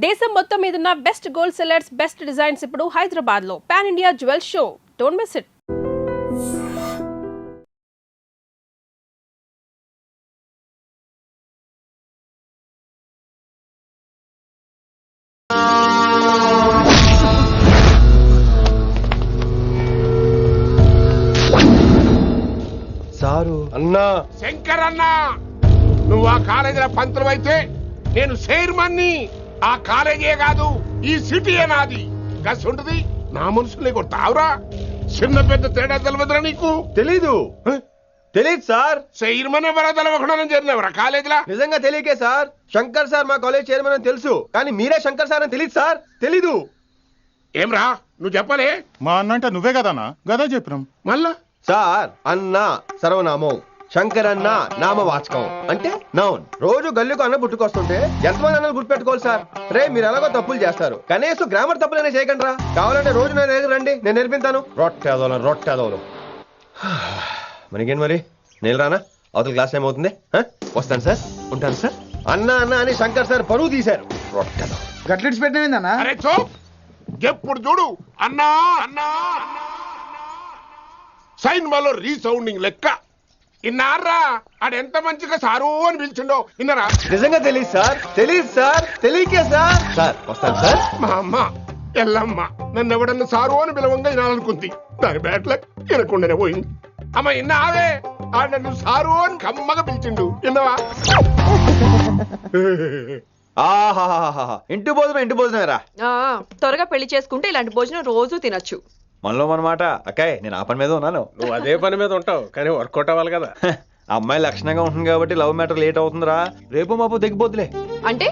దేశం మొత్తం మీదున్న best gold sellers, best designs ఇప్పుడు హైదరాబాద్ లో pan India jewel show. Don't miss it. Sir అన్నా, శంకర్ అన్నా, నువ్వు ఆ కాలేజీలో పంతులు అయితే నేను చైర్మన్ని. ఆ కాలేజీ కాదు, ఈ సిటీ నాది. గస్ ఉంటుంది నా మనుషుల్ని కొడతావురా. చిన్న పెద్ద తేడా తెలవదురా నీకు? తెలీదు సార్. చైర్మన్ ఎవరో తెలవకుండా చేరినవరా కాలేజీలో? నిజంగా తెలియకే సార్. శంకర్ సార్ మా కాలేజ్ చైర్మన్ అని తెలుసు, కానీ మీరే శంకర్ సార్ అని తెలియదు సార్. తెలీదు. ఏమ్రా నువ్వు చెప్పలే? మా అన్న అంటే నువ్వే కదన్నా, గదా చెప్పినాం. మళ్ళా సార్ అన్న సర్వనామం, శంకర్ అన్న నామవాచకం అంటే నౌన్. రోజు గల్లుకు అన్న పుట్టుకొస్తుంటే ఎంతమంది అన్నలు గుర్తుపెట్టుకోవాలి సార్. రే మీరు ఎలాగో తప్పులు చేస్తారు, కనీసం గ్రామర్ తప్పులైనా చేయకండి రా. కావాలంటే రోజు నా దగ్గర రండి, నేను నేర్పిస్తాను. రొట్టెదోలం మనకేం మరి. నేను రానా? అవతల క్లాస్ టైం అవుతుంది. వస్తాను సార్, ఉంటాను సార్. అన్న అన్న అని శంకర్ సార్ పరువు తీశారు. రొట్టెదో గట్లెట్స్ పెట్టినా. అరే చో, ఎప్పుడు చూడు అన్నా అన్నా. సైన్ మాలో రీసౌండింగ్ లెక్క. ఇన్నారా ఆడెంత మంచిగా సారు అని పిలిచిండో ఇన్నరా? నిజంగా తెలియదు సార్. తెలియకే సార్. సార్ వస్తాను సార్. మా అమ్మ ఎల్లమ్మ నన్ను ఎవడన్నా సారు అని పిలవంగా వినాలనుకుంది. దాని బ్యాట్ల వినకుండానే పోయింది. అమ్మ ఇన్నావే, ఆడ నన్ను సారు అని కమ్మగా పిలిచిండు. విన్నవా? ఆహాహాహా, ఇంటి భోజనం రా. త్వరగా పెళ్లి చేసుకుంటే ఇలాంటి భోజనం రోజు తినొచ్చు. మనలో మనమాట. అక్కాయ్ నేను ఆ పని మీద ఉన్నాను. నువ్వు అదే పని మీద ఉంటావు, కానీ వర్కౌట్ అవ్వాలి కదా. అమ్మాయి లక్షణంగా ఉంటుంది కాబట్టి లవ్ మ్యాటర్ లేట్ అవుతుందిరా. రేపు మాపు దిగిపోతులే. అంటే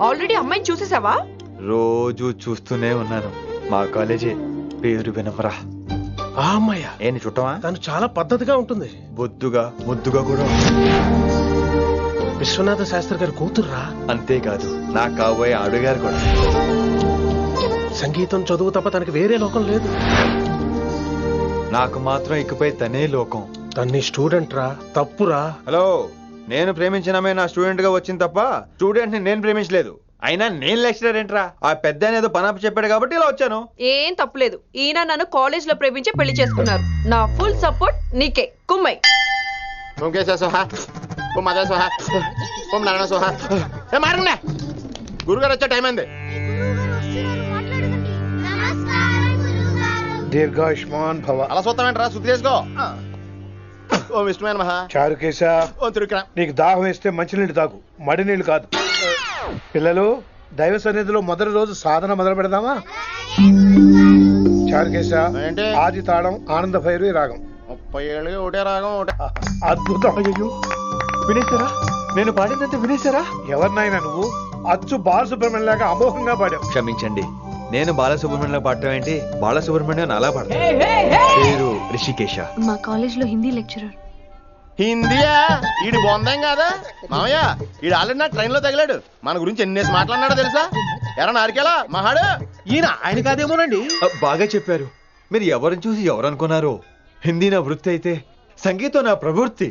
ఆల్రెడీ అమ్మాయిని చూసేసావా? రోజు చూస్తూనే ఉన్నాను. మా కాలేజీ పేరు వినమరా. ఆ అమ్మాయ ఏంటి చుట్టమా? తను చాలా పద్ధతిగా ఉంటుంది. బొద్దుగా ముద్దుగా కూడా. విశ్వనాథ శాస్త్రి గారి కూతుర్రా. అంతేకాదు నా కాబోయే ఆడుగారు కూడా. సంగీతం చదువు తప్ప తనకి వేరే లోకం లేదు. నాకు మాత్రం ఇకపై తనే లోకం. తన్ని స్టూడెంట్ రా, తప్పురా. హలో, నేను ప్రేమించినమే నా స్టూడెంట్ గా వచ్చింది తప్ప స్టూడెంట్ ని నేను ప్రేమించలేదు. అయినా నేను లెక్చరర్ ఏంట్రా? ఆ పెద్ద ఏదో పనాప చెప్పాడు కాబట్టి ఇలా వచ్చాను. ఏం తప్పులేదు. ఈయన నన్ను కాలేజ్ లో ప్రేమించి పెళ్లి చేసుకున్నారు. నా ఫుల్ సపోర్ట్ నీకే. కుమ్మై. గురుగారు వచ్చే టైం అయింది. దీర్ఘాయుష్మాన్ భవ. అలా చూస్తామేంట్రా? శుద్ధి చేసుకో. ఓ విష్ణుమైన మహా. చారుకేశ, ఓ తిరుక్రా. నీకు దాహం వేస్తే మంచినీళ్ళు తాగు, మడి నీళ్ళు కాదు. పిల్లలు, దైవ సన్నిధిలో మొదటి రోజు సాధన మొదలు పెడదామా? చారుకేశ, ఏంటి? ఆది తాళం ఆనంద భైరవి రాగం. 30 ఏళ్ళు ఒకటే రాగం ఒకటే. అద్భుతం. అయ్యో వినేశారా? నేను పాడిందంటే వినేశారా? ఎవరినైనా నువ్వు అచ్చు బాలసుబ్రహ్మణ్యం లాగా అమోఘంగా పాడావు. క్షమించండి, నేను బాలసుబ్రహ్మణ్యం పాడటం ఏంటి? బాలసుబ్రహ్మణ్యం అలా పాడతాను. పేరు రిషికేశ. మా కాలేజ్ లో హిందీ లెక్చరర్. హిందీయా? ఈడు బొందేం కాదా మామయ్య? ఈడు ఆల్రెడీ నా ట్రైన్ లో తగిలాడు. మన గురించి ఎన్నేసి మాట్లాడినాడో తెలుసా? ఎరా నారికేలా మహాడు. ఈయన ఆయన కాదేమోనండి. బాగా చెప్పారు. మీరు ఎవరిని చూసి ఎవరు అనుకున్నారు? హిందీ నా వృత్తి అయితే సంగీతం నా ప్రవృత్తి.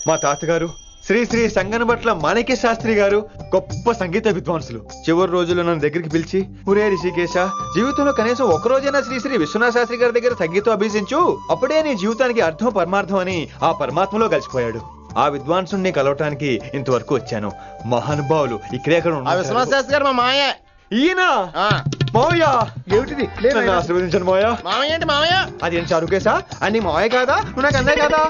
మా తాతగారు శ్రీ శ్రీ సంగనబట్ల మాణిక్య శాస్త్రి గారు గొప్ప సంగీత విద్వాంసులు. చివరి రోజుల్లో నన్ను దగ్గరికి పిలిచి, ఒరే రిషికేశ, జీవితంలో కనీసం ఒక రోజైనా శ్రీ శ్రీ విశ్వనాథ శాస్త్రి గారి దగ్గర సంగీతం అభ్యసించు, అప్పుడే నీ జీవితానికి అర్థం పరమార్థం అని ఆ పరమాత్మలో కలిసిపోయాడు. ఆ విద్వాంసుని కలవటానికి ఇంతవరకు వచ్చాను. మహానుభావులు ఇక్కడే అక్కడ విశ్వనాథ శాస్త్రి గారు మా మామయ్య. ఈయన మావయ్య. ఏమిటిది? నన్ను ఆశీర్వదించండి మావయ్య. మామయ్య ఏంటి మామయ్య? అదేం చారుకేశా? అని మావయ్య కాదా? నువ్వు నాకు అన్నయ్య కాదా?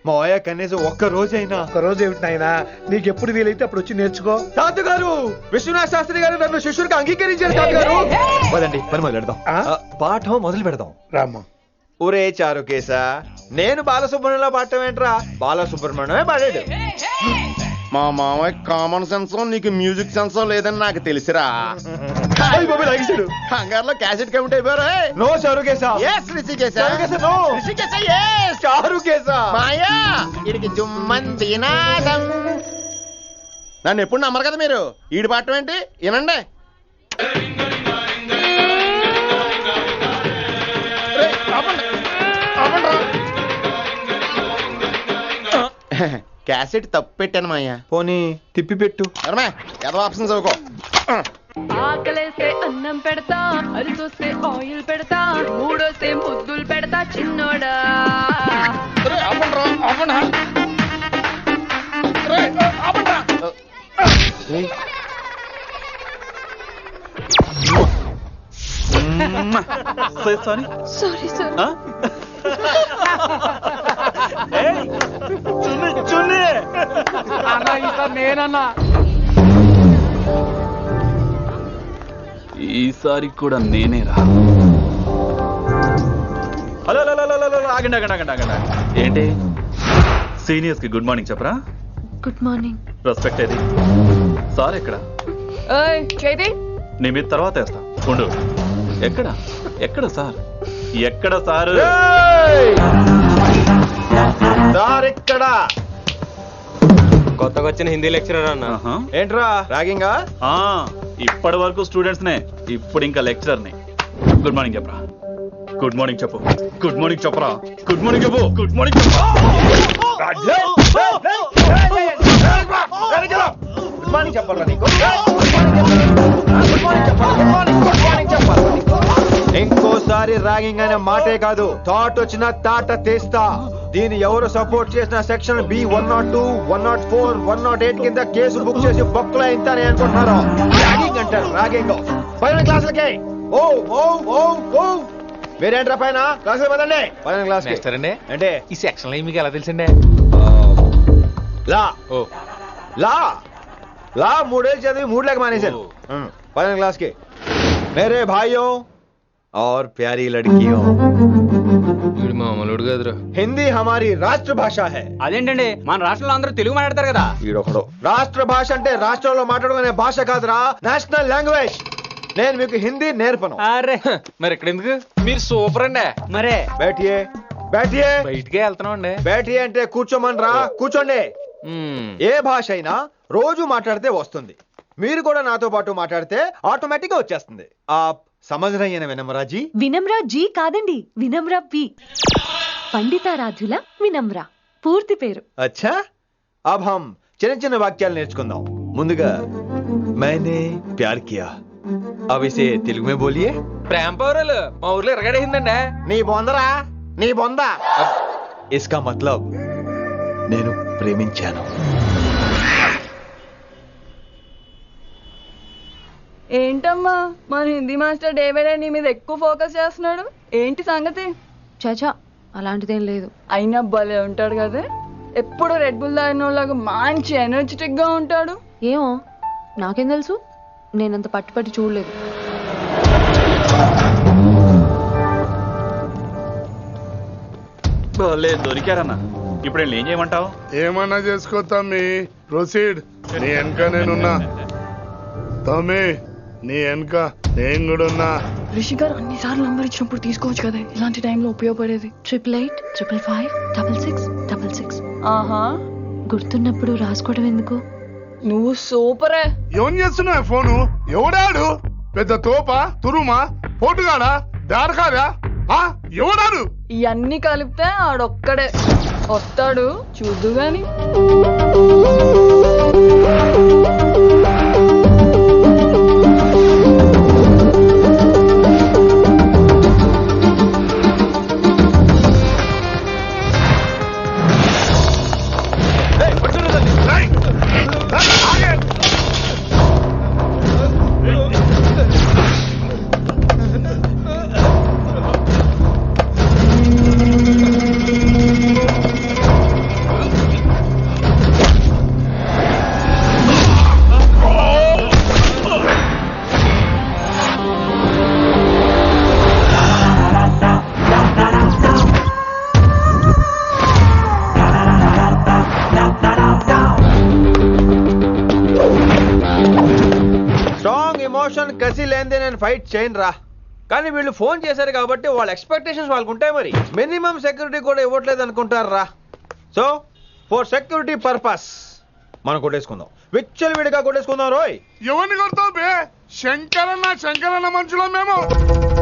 మావయ్య కనీసం ఒక్క రోజైనా. ఒక రోజు ఏమిటి నాయనా, నీకు ఎప్పుడు వీలైతే అప్పుడు వచ్చి నేర్చుకో. తాతగారు, విశ్వనాథ శాస్త్రి గారు నన్ను శిష్యుడికి అంగీకరించారు. తాతగారు పదండి, పని మొదలు పెడదాం. పాఠం మొదలు పెడదాం. రామ్మా. ఒరే చారుకేశ, నేను బాలసుబ్రహ్మణ్యంలో పాడటం ఏంట్రా? బాలసుబ్రహ్మణ్యమే పాడాడు. మా మామయ్య కామన్ సెన్స్, నీకు మ్యూజిక్ సెన్స్ లేదని నాకు తెలిసిరా. కంగారులో క్యాసెట్ కమిట్ అయిపోయారు. No Charukesha. yes Rishikesha. Charukesha no. Rishikesha yes. Charukesha. మాయా వీడికి జుమ్మంది నాదం. నన్ను ఎప్పుడు నమ్మరు కదా మీరు. ఈడి పాడటం ఏంటి? వినండి. క్యాసెట్ తప్పు పెట్టాను మాయ్యా. పోనీ తిప్పి పెట్టు. ఏదో ఆప్షన్ చదువుకో. ఆకలేస్తే అన్నం పెడతా, అరిచొస్తే ఆయిల్ పెడతా, మూడోస్తే ముద్దులు పెడతా చిన్నోడా. Sorry sir. ఈసారి కూడా నేనేరా. హలో హలో హలో హలో, ఆగండి ఆగండి ఆగండి ఆగండి. ఏంటి సీనియర్స్ కి గుడ్ మార్నింగ్ చెప్పరా? Good morning. రెస్పెక్ట్ ఏది? సార్ ఎక్కడ? చేతి నీ మీద తర్వాత వేస్తా ఉండు. ఎక్కడ ఎక్కడ సార్? ఎక్కడ సారు? సార్ ఇక్కడ కొత్తగా వచ్చిన హిందీ లెక్చరర్ అన్న. ఆహా. ఏంట్రా ర్యాగింగా? ఆ, ఇప్పటి వరకు స్టూడెంట్స్ నే, ఇప్పుడు ఇంకా లెక్చరర్ ని. గుడ్ మార్నింగ్ చెప్పరా. గుడ్ మార్నింగ్ చెప్పు. గుడ్ మార్నింగ్ చెప్పరా. గుడ్ మార్నింగ్ చెప్పు. గుడ్ మార్నింగ్ చెప్పు. గుడ్ మార్నింగ్ చెప్పాలా నీకు? ఇంకోసారి ర్యాగింగ్ అనే మాటే కాదు, థాట్ వచ్చిన తాట తీస్తా. దీన్ని ఎవరు సపోర్ట్ చేసిన సెక్షన్ బి 102, 104, 108 కింద కేసు బుక్ చేసి బొక్కలో ఇంతనే అనుకుంటున్నారు. ర్యాగింగ్ అంటారు ర్యాగింగ్. పైన క్లాసులకి ఓ ఓ ఓ ఓ మీరేంట్రా పైన క్లాసులు పదండి. పైన క్లాస్ అంటే ఈ సెక్షన్ లో మీకు ఎలా తెలిసిండే? లా ఓ లా లా 3 ఏళ్ళు చదివి 3 लाख మానేశాను. పైన क्लास के मेरे भाइयों और प्यारी लड़कियों, మామూలుడు కదరా. हिंदी हमारी राष्ट्र भाषा है. అదేంటండి మన రాష్ట్రంలో అందరూ తెలుగు మాట్లాడతారు కదా. ఈడొకడు రాష్ట్ర భాష అంటే రాష్ట్రంలో మాట్లాడుకునే భాష కాదురా, నేషనల్ లాంగ్వేజ్. నేను మీకు హిందీ నేర్పను. అరే మరి ఇక్కడ ఎందుకు? మీరు సూపర్ అండి. మరే बैठिए बैठिए బయటికే వెళ్తున్నాం అండి. बैठिए అంటే కూర్చోమనరా, కూర్చోండి. ఏ భాష అయినా రోజు మాట్లాడితే వస్తుంది. మీరు కూడా నాతో పాటు మాట్లాడితే ఆటోమేటిక్ గా వచ్చేస్తుంది. ఆప్ సమझ रही हैं विनम्रा जी? వినమ్రా జీ కాదండి, వినమ్రా పి. పండితారాధ్యుల వినమ్రా పూర్తి పేరు. अच्छा अब हम చిన్న చిన్న వాక్యాలు నేర్చుకుందాం. ముందుగా मैंने प्यार किया. अब इसे తెలుగు में बोलिए. ప్రేమ పౌరాలు మా ఊర్లో ఎరగడేసిందండి. నీ బొందరా, నీ బొంద. इसका मतलब నేను ప్రేమించాను. ఏంటమ్మా మన Hindi master day by day నీ మీద ఎక్కువ ఫోకస్ చేస్తున్నాడు, ఏంటి సంగతి? చాచా అలాంటిదేం లేదు. అయినా భలే ఉంటాడు కదా, ఎప్పుడు రెడ్ బుల్ తాగినోళ్ళగా మంచి ఎనర్జెటిక్ గా ఉంటాడు. ఏమో నాకేం తెలుసు, నేనంత పట్టుపట్టి చూడలేదు. దొరికారన్నా. ఇప్పుడు ఏం చేయమంటావు? ఏమన్నా చేసుకో తమ్మి, ప్రొసీడ్. నీ వెనక నేనున్నా తమ్మి, నీ వెనక నేను కూడా ఉన్నా. రిషి గారు అన్నిసార్లు నంబర్ ఇచ్చినప్పుడు తీసుకోవచ్చు కదా, ఇలాంటి టైంలో ఉపయోగపడేది. 8885556666. ఆహా, గుర్తున్నప్పుడు రాసుకోవడం ఎందుకు? నువ్వు సూపరే. ఏం చేస్తున్నావు ఫోను? ఎవడాడు? పెద్ద తోప, తురుమా, పోటుగాడా, దారకారా? ఎవడాడు? ఇవన్నీ కలిపితే ఆడొక్కడే వస్తాడు, చూద్దు గాని. కసి లేనిదే నేను ఫైట్ చేయను రా. కానీ వీళ్ళు ఫోన్ చేశారు కాబట్టి వాళ్ళ ఎక్స్పెక్టేషన్స్ వాళ్ళకు ఉంటాయి. మరి మినిమం సెక్యూరిటీ కూడా ఇవ్వట్లేదు అనుకుంటారు రా. సో ఫర్ సెక్యూరిటీ పర్పస్ మనం కొట్టేసుకుందాం, విచ్చలవిడిగా కొట్టేసుకుందాం. రోయ్ ఎవరిని కొడతావు బే? శంకరన్న మనుషులో మేము.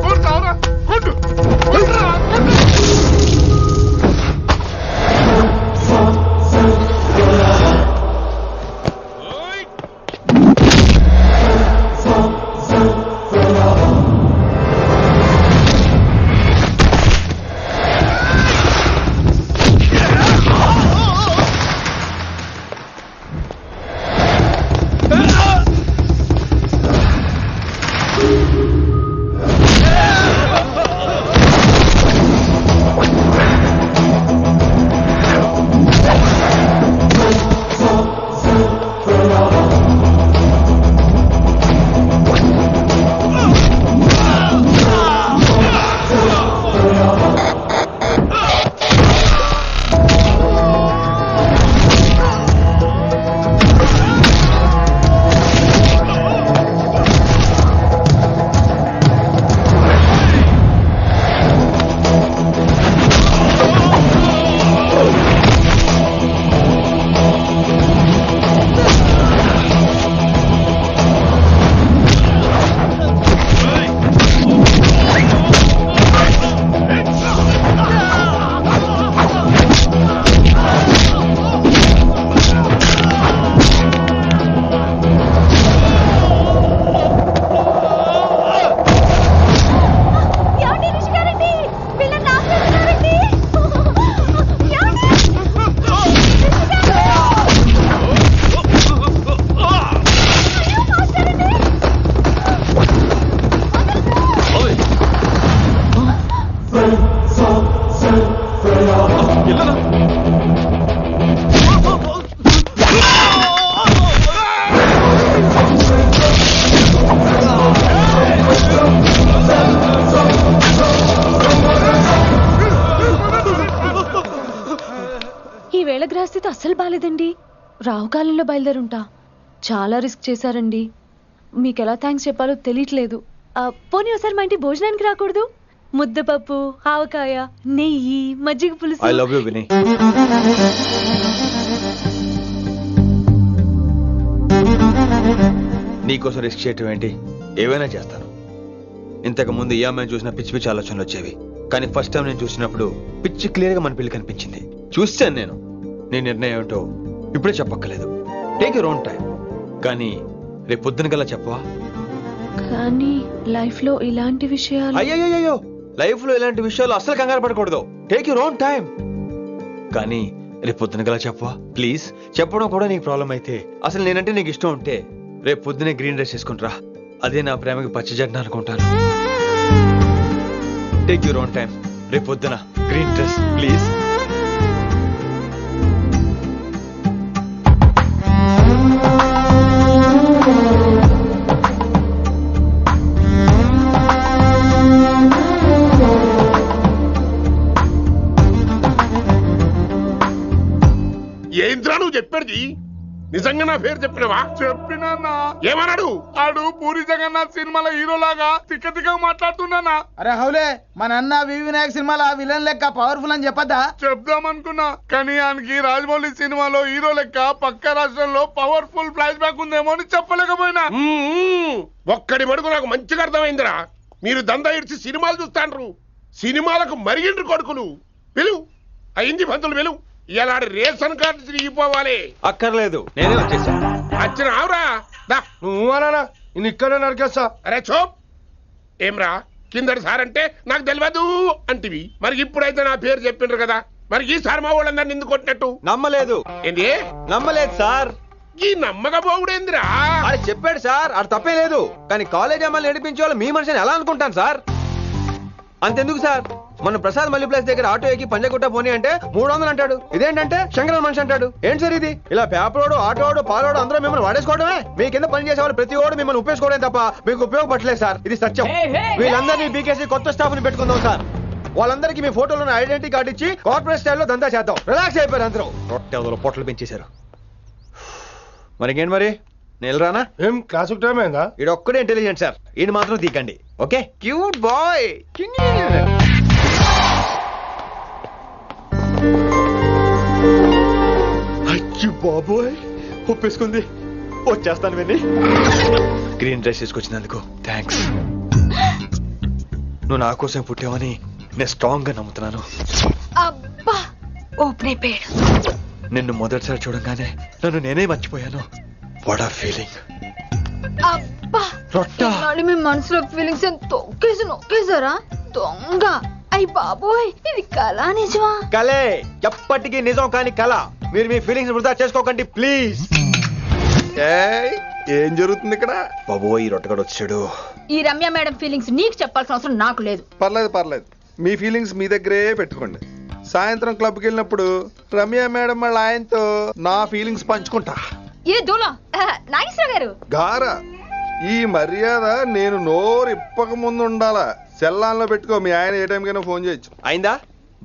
కొడతావురా, కొట్టు, కొట్టురా. అయితే అస్సలు బాలేదండి. రావుకాలంలో బయలుదేరుంటా. చాలా రిస్క్ చేశారండి. మీకు ఎలా థ్యాంక్స్ చెప్పాలో తెలియట్లేదు. పోనీ ఒకసారి మా ఇంటి భోజనానికి రాకూడదు? ముద్దపప్పు, ఆవకాయ, నెయ్యి, మజ్జిగ ఐ పులుసు. లవ్ యూ విని. నీకోసం రిస్క్ చేయటం ఏంటి? ఏవైనా చేస్తాను. ఇంతకు ముందు ఈ అమ్మాయిని చూసిన పిచ్చి పిచ్చి ఆలోచనలు వచ్చేవి, కానీ ఫస్ట్ టైం నేను చూసినప్పుడు పిచ్చి క్లియర్ గా మన పెళ్లి కనిపించింది. చూస్తాను నేను. నీ నిర్ణయం ఏంటో ఇప్పుడే చెప్పక్కర్లేదు. Take your own time. కానీ రేపు పొద్దున గల చెప్పవా? కానీ లైఫ్ లో ఇలాంటి విషయాలు. అయ్యో, లైఫ్ లో ఇలాంటి విషయాలు అసలు కంగారు పడకూడదు. Take your own time. కానీ రేపు పొద్దున గల చెప్పవా ప్లీజ్? చెప్పడం కూడా నీకు ప్రాబ్లం అయితే, అసలు నేనంటే నీకు ఇష్టం ఉంటే రేపు పొద్దునే గ్రీన్ డ్రెస్ వేసుకుంటారా. అదే నా ప్రేమకి పచ్చజెండా అనుకుంటాను. Take your own time. రేపు పొద్దున గ్రీన్ డ్రెస్ ప్లీజ్. ఏంద్రా నువ్వు చెప్పేది? నిజంగా నా పేరు చెప్పినవా? చెప్పినా ఏమన్నాడు? ఆడు పూరి జగన్నాథ్ సినిమాలో హీరో లాగా తిక్క తిక్క మాట్లాడుతున్నానా? అరే హౌలే, మన అన్న వినాయక్ సినిమాలో విలన్ లెక్క పవర్ఫుల్ అని చెప్పద్దా? చెప్దామనుకున్నా, కానీ ఆయనకి రాజమౌళి సినిమాలో హీరో లెక్క పక్క రాష్ట్రంలో పవర్ఫుల్ ఫ్లాష్ బ్యాక్ ఉందేమో అని చెప్పలేకపోయినా. ఒక్కడి మడుగు నాకు మంచిగా అర్థమైందిరా. మీరు దందా ఇడిచి సినిమాలు చూస్తాండ్రు. సినిమాలకు మరిగిండ్రు కొడుకులు. పిలువు అయింది పంతులు, పిలువు. ఇలా రేషన్ కార్డు తిరిగిపోవాలి. అక్కర్లేదు, నేనే వచ్చేసా. వచ్చిన ఆవురా. నువ్వు అనా నేను ఇక్కడే నరికేస్తా. అరే చోప్. ఏమ్రా కిందటి సార్ అంటే నాకు తెలియదు అంటివి. మరి ఇప్పుడైతే నా పేరు చెప్పిండ్రు కదా, మరి ఈసారి మా వాళ్ళందరినీ ఎందుకు కొట్టినట్టు? నమ్మలేదు. ఏంది? నమ్మలేదు సార్. ఈ నమ్మకపోవుడేందిరా? అది చెప్పాడు సార్, అది తప్పే లేదు. కానీ కాలేజ్ అమ్మాయిలు నడిపించే వాళ్ళు మీ మనిషిని ఎలా అనుకుంటాను సార్? అంతెందుకు సార్, మన ప్రసాద్ మల్లి ప్లేస్ దగ్గర ఆటో ఎక్కి పంజగుట్ట పోనీ అంటే 300 అంటాడు. ఇదేంటంటే శంకర మనిషి అంటాడు. ఏంటి సార్ ఇది? ఇలా పేపరోడు, ఆటోడు, పాలోడు అందరూ మిమ్మల్ని వాడేసుకోవడమే. మీ కింద పని చేసే వాళ్ళు ప్రతి ఓడు మిమ్మల్ని ఉపయోగించుకోవడం తప్ప మీకు ఉపయోగపడలేదు సార్. ఇది సత్యం. వీళ్ళందరినీ బీకేసి కొత్త స్టాఫ్ ని పెట్టుకుందాం సార్. వాళ్ళందరికీ మీ ఫోటోలో ఐడెంటిటీ కార్డు ఇచ్చి కార్పొరేట్ స్టైల్లో దందా చేద్దాం. రిలాక్స్ అయిపోయారు అందరూ. రొట్టె పొట్టలు పెంచేశారు. మరికేంటి మరి, నేను రానా? ఏం క్లాసుకు టైం అయిందా? ఇది ఒక్కడే ఇంటెలిజెంట్ సార్, ఇది మాత్రం తీకండి. Okay, cute boy. అయ్యో బాబోయ్, ఒప్పేసుకుంది. వచ్చేస్తాను విని. గ్రీన్ డ్రెస్ తీసుకొచ్చినందుకు థ్యాంక్స్. నువ్వు నా కోసం పుట్టావని నేను స్ట్రాంగ్ గా నమ్ముతున్నాను. అబ్బా, ఓపెన్ అయిపోయాడు. నిన్ను మొదటిసారి చూడంగానే నన్ను నేనే మర్చిపోయాను. వాట్ ఆ ఫీలింగ్. అబ్బా, రొట్టా. మీ మనసులో ఫీలింగ్స్ తొక్కేసి నొక్కేసారా దొంగ? అయ్యి బాబోయ్, ఇది కళ నిజమా? కలే, ఎప్పటికీ నిజం కాని కళ. మీరు మీ ఫీలింగ్స్ వృధా చేసుకోకండి ప్లీజ్. ఏం జరుగుతుంది ఇక్కడ? బాబోయ్, ఈ రొట్టగడు వచ్చాడు. ఈ రమ్య మేడం ఫీలింగ్స్ నీకు చెప్పాల్సిన అవసరం నాకు లేదు. పర్లేదు, మీ ఫీలింగ్స్ మీ దగ్గరే పెట్టుకోండి. సాయంత్రం క్లబ్కి వెళ్ళినప్పుడు రమ్య మేడం వాళ్ళ ఆయనతో నా ఫీలింగ్స్ పంచుకుంటా. ఏ దూల నాగేశ్వర గారు గారా, ఈ మర్యాద నేను నోరు ఇప్పక ముందు ఉండాలా. సెల్లాన్లో పెట్టుకో, మీ ఆయన ఏ టైం కైనా ఫోన్ చేయొచ్చు. అయిందా?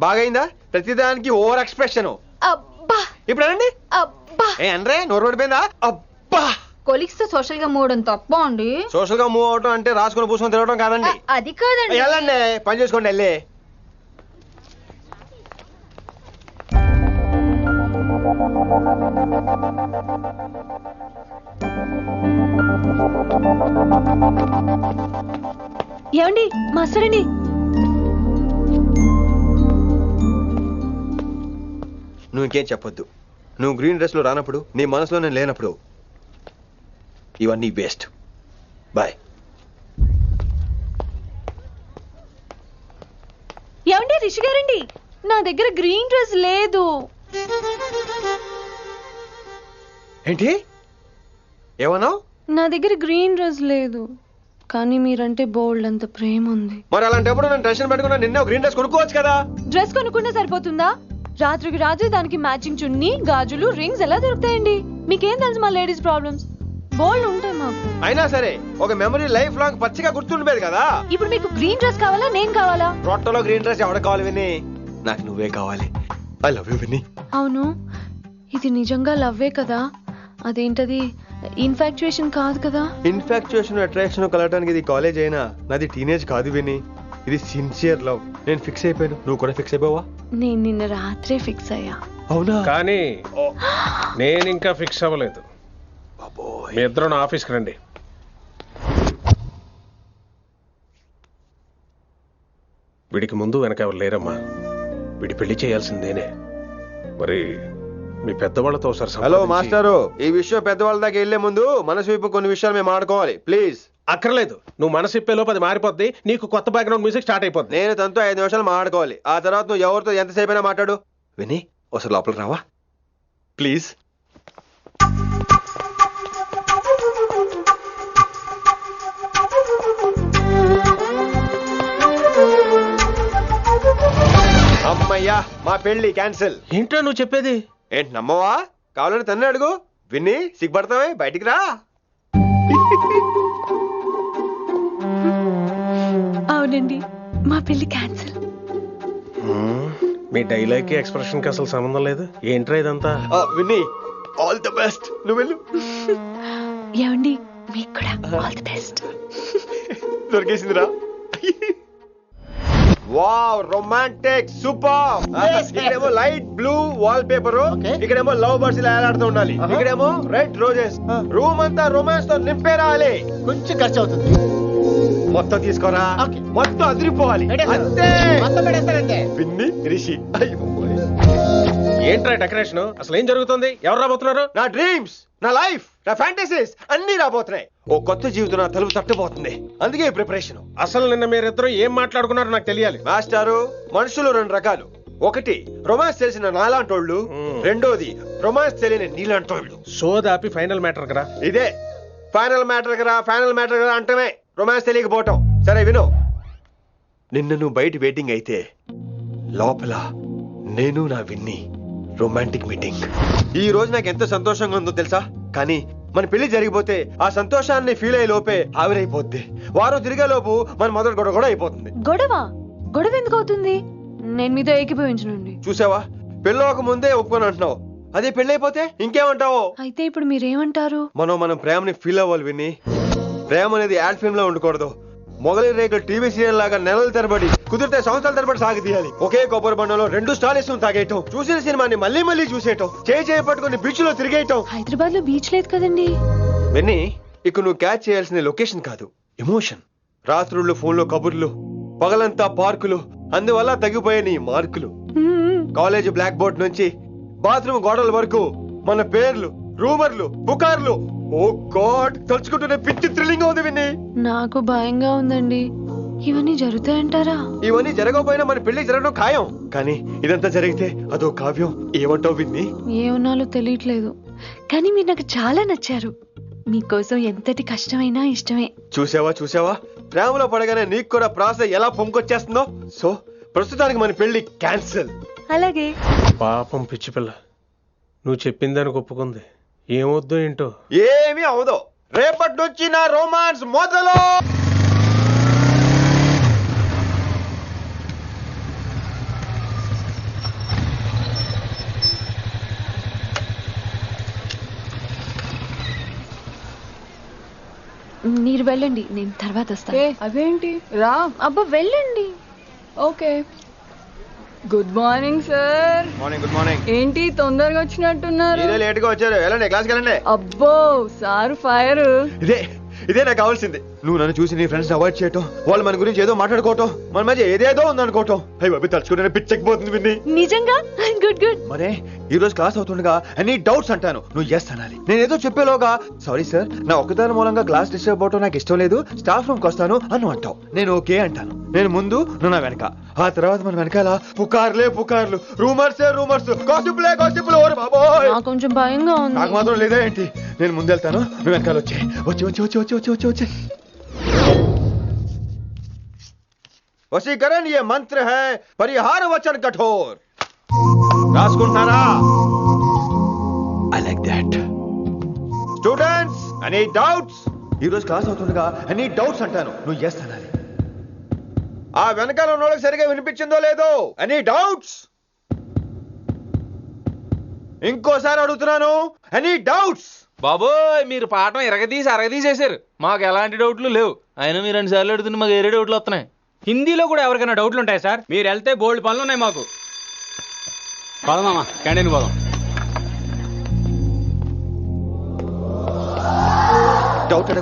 బాగైందా? ప్రతిదానికి ఓవర్ ఎక్స్ప్రెషన్. అబ్బా ఇప్పుడు అనండి. అబ్బా, ఏ అనరే, నోరు పడిపోయిందా? అబ్బా. కొలిక్స్ తో సోషల్ గా మూవ్ తప్ప అండి. సోషల్ గా మూవ్ అవటం అంటే రాసుకొని పూసుకొని తిరగడం కాదండి. అది కాదండి. వెళ్ళండి, పని చేసుకోండి. వెళ్ళి ఏమండి, మాస్టర్ అండి. నువ్వు ఇంకేం చెప్పొద్దు. నువ్వు గ్రీన్ డ్రెస్ లో రానప్పుడు, నీ మనసులో నేను లేనప్పుడు ఇవన్నీ వేస్ట్. బాయ్. ఏమండి రిషి గారండి, నా దగ్గర గ్రీన్ డ్రెస్ లేదు. ఏంటి ఏమన్నావు? నా దగ్గర గ్రీన్ డ్రెస్ లేదు, కానీ మీరంటే బోల్డ్ అంత ప్రేమ ఉంది. మరి అలాంటప్పుడు నేను టెన్షన్ పెట్టుకున్నా, నిన్నే గ్రీన్ డ్రెస్ కొనుక్కోవచ్చు కదా. డ్రెస్ కొనుక్కుంటే సరిపోతుందా? రాత్రికి రాత్రి దానికి మ్యాచింగ్ చున్నీ, గాజులు, రింగ్స్ ఎలా దొరుకుతాయండి? మీకేం తెలుసు మా లేడీస్ ప్రాబ్లమ్స్? బోల్డ్ ఉంటాయి మాకు. అయినా సరే ఒక మెమరీ లైఫ్ లాంగ్ పచ్చిగా గుర్తుండిపోయేది కదా. ఇప్పుడు మీకు గ్రీన్ డ్రెస్ కావాలా, నేను కావాలా? రొట్టలో గ్రీన్ డ్రెస్ ఎవడ కావాలి విని? నాకు నువ్వే కావాలి. ఐ లవ్ యూ విని. అవును, ఇది నిజంగా లవ్వే కదా? అదేంటది ఇన్ఫాక్చుయేషన్ కాదు కదా? ఇన్ఫాక్చుయేషన్ అట్రాక్షన్ కలగడానికి ఇది కాలేజ్ అయినా నాది టీనేజ్ కాదు విని. ఇది సిన్సియర్ లవ్. నేను ఫిక్స్ అయిపోయాను. నువ్వు కూడా ఫిక్స్ అయిపోవా? నేను నిన్న రాత్రే ఫిక్స్ అయ్యా. అవునా? కానీ నేను ఇంకా ఫిక్స్ అవ్వలేదు. మీ ఇద్దరు నా ఆఫీస్కి రండి. వీడికి ముందు వెనక ఎవరు లేరమ్మా. వీడి పెళ్లి చేయాల్సిందేనే. మరి మీ పెద్దవాళ్ళతో ఒకసారి హలో సంప్రదించి- మాస్టారు, ఈ విషయం పెద్దవాళ్ళ దాకా వెళ్లే ముందు మనసు వైపు కొన్ని విషయాలు మేము ఆడుకోవాలి ప్లీజ్. అక్కర్లేదు. నువ్వు మనసు ఇప్పేలోపు అది మారిపోద్ది. నీకు కొత్త బ్యాక్గ్రౌండ్ మ్యూజిక్ స్టార్ట్ అయిపోద్ది. నేను తనతో 5 నిమిషాలు మాట్లాడుకోవాలి. ఆ తర్వాత నువ్వు ఎవరితో ఎంతసేపు అయినా మాట్లాడు. విని ఒకసారి లోపలికి రావా ప్లీజ్? అమ్మయ్యా, మా పెళ్లి క్యాన్సిల్. ఏంటో నువ్వు చెప్పేది? ఏంటి నమ్మవా? కావాలని తన్నే అడుగు. విన్ని సిగ్గుపడతావే, బయటికి రా. అవునండి, మా పెళ్లి క్యాన్సిల్. మీ డైలాగ్ కి ఎక్స్ప్రెషన్ కి అసలు సంబంధం లేదు. ఏంట్రా ఇదంతా? విన్ని ఆల్ ది బెస్ట్. నువ్వు వెళ్ళు. ఏమండి, మీకు కూడా ఆల్ ది బెస్ట్. దొరికేసిందిరా. Wow, romantic, super. ఇక్కడేమో లైట్ బ్లూ వాల్ పేపర్, ఇక్కడేమో లవ్ బర్డ్స్ ఇలా ఏలాడుతూ ఉండాలి, ఇక్కడేమో రెడ్ రోజెస్. రూమ్ అంతా రొమాన్స్ తో నింపే రావాలి. కొంచెం ఖర్చు అవుతుంది. మొత్తం తీసుకోరా. మొత్తం అదిరిపోవాలి. అంతే. పిన్ని రిషి. ఏంట్రా డెకరేషన్? అసలు ఏం జరుగుతుంది? ఎవరు రాబోతున్నారు? నా డ్రీమ్స్, నా లైఫ్, నా ఫ్యాంటసీస్ అన్ని రాబోతున్నాయి. ఓ కొత్త జీవితం నా తలుపు తట్టబోతుంది. అందుకే ప్రిపరేషన్. అసలు నిన్న మీరిద్దరు ఏం మాట్లాడుకున్నారో నాకు తెలియాలి. మాస్టారు, మనుషులు 2 రకాలు. ఒకటి రొమాన్స్ తెలిసిన నాలాంటోళ్ళు, రెండోది రొమాన్స్ తెలియని నీలాంటోళ్ళు. సోదాపి ఫైనల్ మ్యాటర్ కదా. ఇదే ఫైనల్ మ్యాటర్ కదా. ఫైనల్ మ్యాటర్ కదా అంటమే రొమాన్స్ తెలియకపోవటం. సరే విను, నిన్న నువ్వు బయట వెయిటింగ్ అయితే లోపల నేను నా విన్ని రొమాంటిక్ మీటింగ్. ఈ రోజు నాకు ఎంత సంతోషంగా ఉందో తెలుసా? కానీ మన పెళ్లి జరిగిపోతే ఆ సంతోషాన్ని ఫీల్ అయ్యే లోపే ఆవిరైపోద్ది. వారం తిరిగే లోపు మన మొదటి గొడవ కూడా అయిపోతుంది. గొడవ ఎందుకు అవుతుంది? నేను మీతో ఏకీభవించనండి. చూసావా, పెళ్ళవక ముందే ఒప్పుకొని అంటున్నావు. అదే పెళ్ళైపోతే ఇంకేమంటావు? అయితే ఇప్పుడు మీరేమంటారు? మనం ప్రేమని ఫీల్ అవ్వాలి విని. ప్రేమ అనేది యాడ్ ఫిల్మ్ లో ఉండకూడదు. మొగలి రేకులు టీవీ సీరియల్ లాగా నెలల తరబడి, కుదిరితే సంవత్సరాల తరబడి సాగి తీయాలి. ఒకే కొబ్బరి బండలో 2 స్టాలిస్ తాగేయటం, చూసిన సినిమాని మళ్ళీ మళ్ళీ చూసేయటం, చేయి పట్టుకుని బీచ్ లో తిరిగేయటం. హైదరాబాద్ లో బీచ్ లేదు కదండి. విన్ని, ఇక నువ్వు క్యాచ్ చేయాల్సిన లొకేషన్ కాదు, ఎమోషన్. రాత్రుళ్ళు ఫోన్లో కబుర్లు, పగలంతా పార్కులు, అందువల్ల తగ్గిపోయే నీ మార్కులు. కాలేజ్ బ్లాక్ బోర్డ్ నుంచి బాత్రూమ్ గోడల వరకు మన పేర్లు, రూమర్లు, పుకార్లు. ఓ గాడ్, తలుచుకుంటూనే పిచ్చి థ్రిల్లింగ్ ఉంది విన్ని. నాకు భయంగా ఉందండి. ఇవన్నీ జరుగుతాయంటారా? ఇవన్నీ జరగకపోయినా మన పెళ్లి జరగడం ఖాయం. కానీ ఇదంతా జరిగితే అదో కావ్యం. ఏమంటావు విన్ని? ఏమన్నాలో తెలియట్లేదు, కానీ మీరు నాకు చాలా నచ్చారు. మీకోసం ఎంతటి కష్టమైనా ఇష్టమే. చూసావా, ప్రేమలో పడగానే నీకు కూడా ప్రాస ఎలా పొంకొచ్చేస్తుందో. సో ప్రస్తుతానికి మన పెళ్లి క్యాన్సిల్. అలాగే. పాపం పిచ్చి పిల్ల, నువ్వు చెప్పిందానికి ఒప్పుకుంది. ఏమొద్దు ఏంటో. ఏమీ అవదో. రేపటి నుంచి నా రొమాన్స్ మొదలు. మీరు వెళ్ళండి, నేను తర్వాత వస్తాను. అదేంటి రా. అబ్బా వెళ్ళండి. Okay. Good morning sir. Morning. Good morning. ఏంటి తొందరగా వచ్చినట్టున్నారు? మీరే లేట్ గా వచ్చారు. వెళ్ళండి, క్లాస్కి వెళ్ళండి. అబ్బో సార్ ఫైర్. ఇదే నాకు కావాల్సింది. నువ్వు నన్ను చూసి నీ ఫ్రెండ్స్ అవాయిడ్ చేయటం, వాళ్ళు మన గురించి ఏదో మాట్లాడుకోవటం, మన మధ్య ఏదేదో ఉందనుకోవటం. అయ్యి బాబు, తలుచుకుంటే పిచ్చెక్కిపోతుంది విన్ని. నిజంగా గుడ్. మరే ఈ రోజు క్లాస్ అవుతుండగా ఎనీ డౌట్స్ అంటాను, నువ్వు ఎస్ అనాలి. నేను ఏదో చెప్పేలోగా సారీ సార్, నా ఒక్కదాని మూలంగా క్లాస్ డిస్టర్బ్ అవటం నాకు ఇష్టం లేదు, స్టాఫ్ రూమ్కి వస్తాను అని అంటావు. నేను ఓకే అంటాను. నేను ముందు, నువ్వు నా వెనక. ఆ తర్వాత మన వెనకాల పుకార్లు, రూమర్స్, గాసిప్లే. ఓరే బాబోయ్, నాకు కొంచెం భయంగా ఉంది. నాకు మాత్రం లేదా ఏంటి? నేను ముందెళ్తాను, నువ్వు వెనకాల వచ్చే. వశీకరణ ये मंत्र है, परिहार वचन कठोर. రాసుకుంటారా? I like that. Students, any doubts? ఈ రోజు క్లాస్ అవుతుండగా ఎనీ డౌట్స్ అంటాను, నువ్వు ఎస్ అనాలి. ఆ వెనకాల ఉన్న వాళ్ళకి సరిగా వినిపించిందో లేదో? Any doubts? ఇంకోసారి అడుగుతున్నాను, ఎనీ డౌట్స్? బాబోయ్ మీరు పాఠం అరగదీసేశారు. మాకు ఎలాంటి డౌట్లు లేవు. అయినా మీరు 2 సార్లు అడుగుతుంటే మాకు ఏరే డౌట్లు వస్తున్నాయి. హిందీలో కూడా ఎవరికైనా డౌట్లు ఉంటాయి సార్? మీరు వెళ్తే బోల్డ్ పనులు ఉన్నాయి మాకు. పోదామా క్యాంటీన్ పోదాం. డౌట్